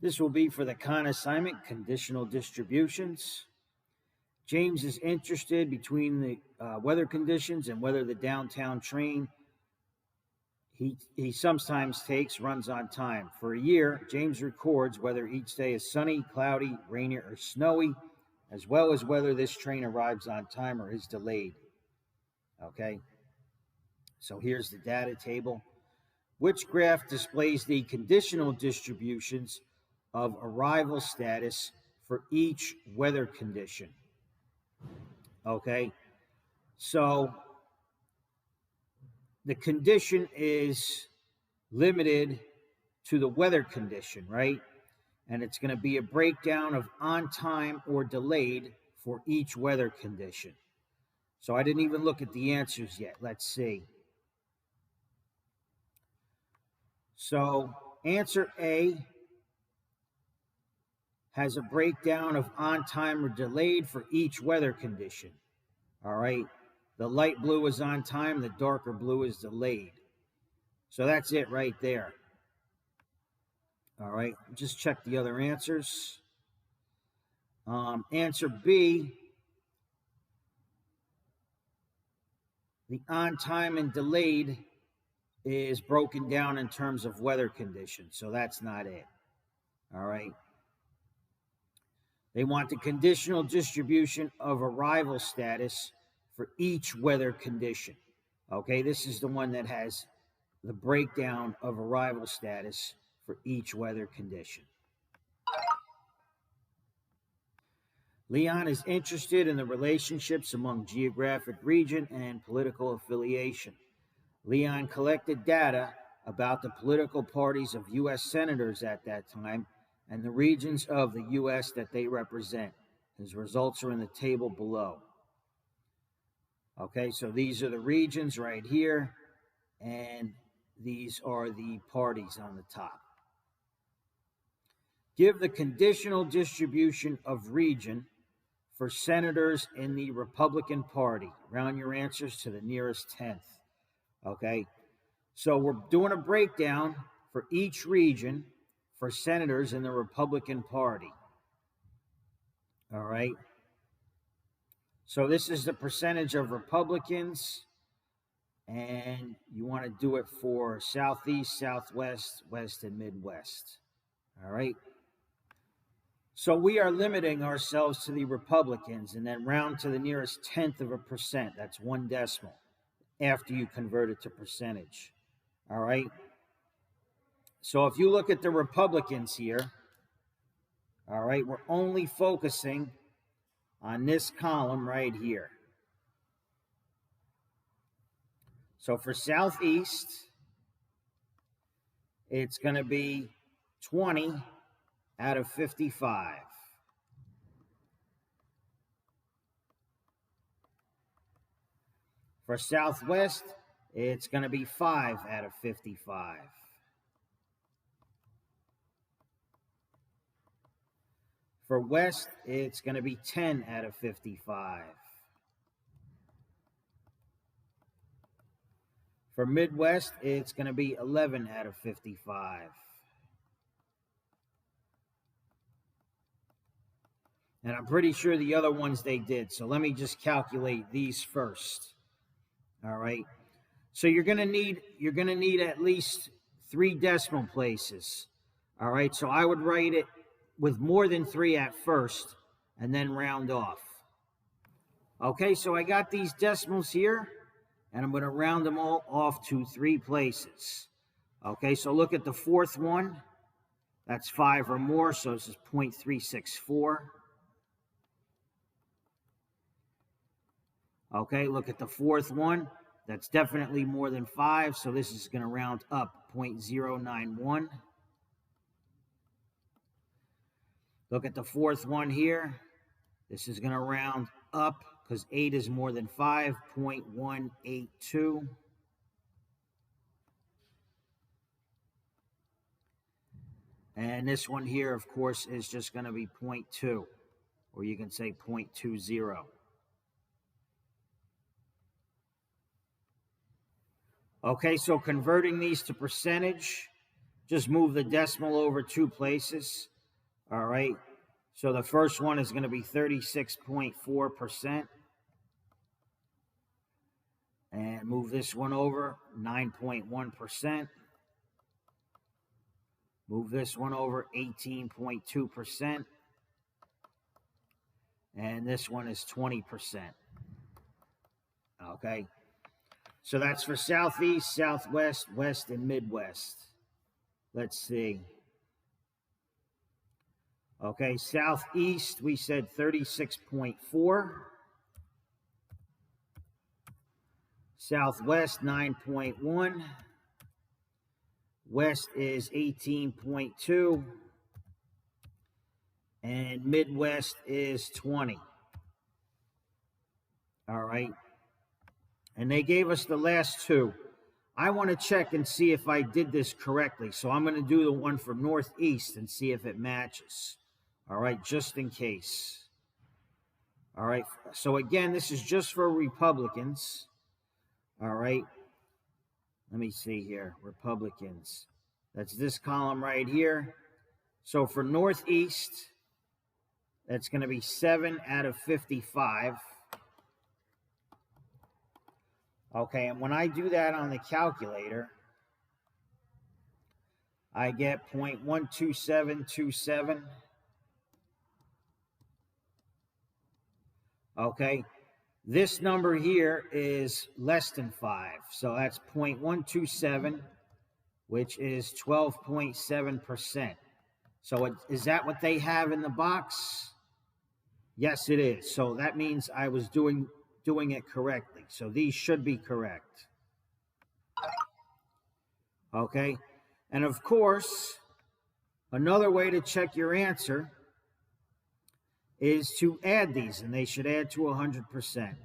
This will be for the con assignment, conditional distributions. James is interested between the weather conditions and whether the downtown train he sometimes takes runs on time. For a year, James records whether each day is sunny, cloudy, rainy, or snowy, as well as whether this train arrives on time or is delayed. Okay, so here's the data table. Which graph displays the conditional distributions of arrival status for each weather condition? Okay, so the condition is limited to the weather condition, right? And it's going to be a breakdown of on time or delayed for each weather condition. So I didn't even look at the answers yet. Let's see. So answer A has a breakdown of on time or delayed for each weather condition. All right. The light blue is on time, the darker blue is delayed. So that's it right there. All right, just check the other answers. Answer B, the on time and delayed is broken down in terms of weather conditions, so that's not it. All right. They want the conditional distribution of arrival status for each weather condition. Okay, this is the one that has the breakdown of arrival status for each weather condition. Leon is interested in the relationships among geographic region and political affiliation. Leon collected data about the political parties of U.S. senators at that time and the regions of the U.S. that they represent. His results are in the table below. Okay, so these are the regions right here, and these are the parties on the top. Give the conditional distribution of region for senators in the Republican Party. Round your answers to the nearest tenth. Okay, so we're doing a breakdown for each region for senators in the Republican Party. All right. So this is the percentage of Republicans, and you want to do it for Southeast, Southwest, West, and Midwest. All right. So we are limiting ourselves to the Republicans and then round to the nearest tenth of a percent. That's one decimal after you convert it to percentage. All right. So if you look at the Republicans here, all right, we're only focusing on this column right here. So for Southeast, it's going to be 20 out of 55. For Southwest, it's going to be 5 out of 55. For West, it's going to be 10 out of 55. For Midwest, it's going to be 11 out of 55. And I'm pretty sure the other ones they did. So let me just calculate these first. All right. So you're going to need at least 3 decimal places. All right. So I would write it with more than 3 at first and then round off. Okay, so I got these decimals here, and I'm going to round them all off to 3 places. Okay, so look at the fourth one. That's 5 or more, so this is 0.364. Okay, look at the fourth one. That's definitely more than 5, so this is going to round up 0.091. Look at the fourth one here. This is going to round up because 8 is more than 5, 0.182. And this one here, of course, is just going to be 0.2, or you can say 0.20. Okay, so converting these to percentage, just move the decimal over 2 places. All right. So the first one is going to be 36.4%. And move this one over 9.1%. Move this one over 18.2%. And this one is 20%. Okay. So that's for Southeast, Southwest, West, and Midwest. Let's see. Okay, Southeast, we said 36.4. Southwest, 9.1. West is 18.2. And Midwest is 20. All right. And they gave us the last two. I want to check and see if I did this correctly. So I'm going to do the one for Northeast and see if it matches. All right, just in case. All right. So again, this is just for Republicans. All right. Let me see here. Republicans. That's this column right here. So for Northeast, that's going to be 7 out of 55. Okay, and when I do that on the calculator, I get 0.12727. Okay, this number here is less than 5. So that's 0.127, which is 12.7%. So is that what they have in the box? Yes, it is. So that means I was doing it correctly. So these should be correct. Okay. And of course, another way to check your answer is to add these, and they should add to 100%.